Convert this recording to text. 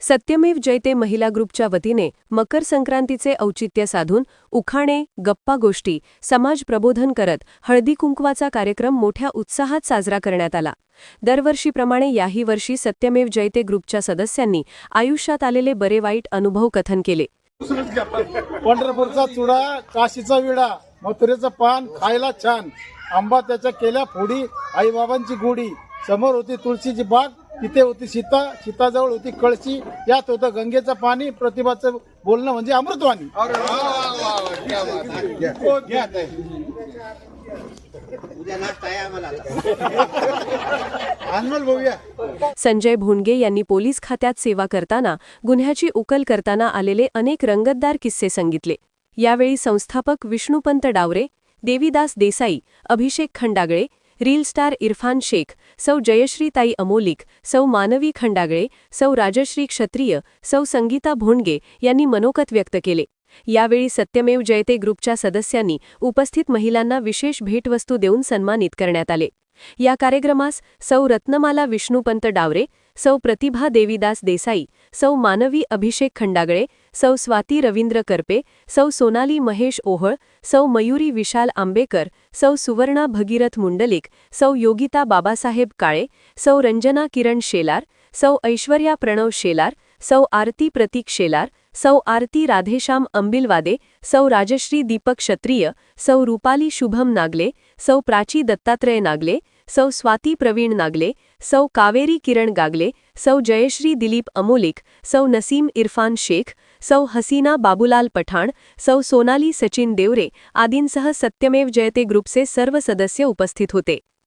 सत्यमेव जयते महिला ग्रुपच्या वतीने मकर संक्रांतीचे औचित्य साधून उखाणे, गप्पा गोष्टी, समाज प्रबोधन करत हळदी कुंकवाचा कार्यक्रम मोठ्या उत्साहात साजरा करण्यात आला। दरवर्षीप्रमाणे याही वर्षी सत्यमेव जयते ग्रुपच्या सदस्यांनी आयुष्यात आलेले बरे वाईट अनुभव कथन केले। पंढरपूरचा चुडा, काशीचा विडा, मथुरेचं पान खायला छान, आंबा त्याच्या केल्या फोडी, आई बाबांची गोडी, समोर होती तुळशीची बाग, तिथे होती सीता, सीताजवळ होती कळशी, यात होतं गंगेचं पाणी, प्रतिभाचं बोलणं म्हणजे अमृतवाणी। संजय भोंडगे यांनी पोलीस खात्यात सेवा करताना गुन्ह्याची उकल करताना आलेले अनेक रंगतदार किस्से सांगितले। यावेळी संस्थापक विष्णुपंत डावरे, देवीदास देसाई, अभिषेक खंडागळे, रील स्टार इरफान शेख, सौ जयश्रीताई अमोलिक, सौ मानवी खंडागळे, सौ राजश्री क्षत्रिय, सौ संगीता भोंडगे यांनी मनोगत व्यक्त केले। यावेळी सत्यमेव जयते ग्रुपच्या सदस्यांनी उपस्थित महिलांना विशेष भेटवस्तू देऊन सन्मानित करण्यात आले। या कार्यक्रमास सौ रत्नमाला विष्णुपंत डावरे, सौ प्रतिभा देवीदास देसाई, सौ मानवी अभिषेक खंडागळे, सौ स्वाती रवींद्र करपे, सौ सोनाली महेश ओहळ, सौ मयुरी विशाल आंबेकर, सौ सुवर्णा भगीरथ मुंडलिक, सौ योगिता बाबासाहेब काळे, सौ रंजना किरण शेलार, सौ ऐश्वर्या प्रणव शेलार, सौ आरती प्रतीक शेलार, सौ आरती राधेश्याम अंबिलवादे, सौ राजश्री दीपक क्षत्रिय, सौ रूपाली शुभम नागले, सौ प्राची दत्तात्रय नागले, सौ स्वाती प्रवीण नागले, सौ कावेरी किरण गागले, सौ जयश्री दिलीप अमोलिक, सौ नसीम इरफान शेख, सौ हसीना बाबूलाल पठाण, सौ सोनाली सचिन देवरे आदींसह सत्यमेव जयते ग्रुपचे सर्व सदस्य उपस्थित होते।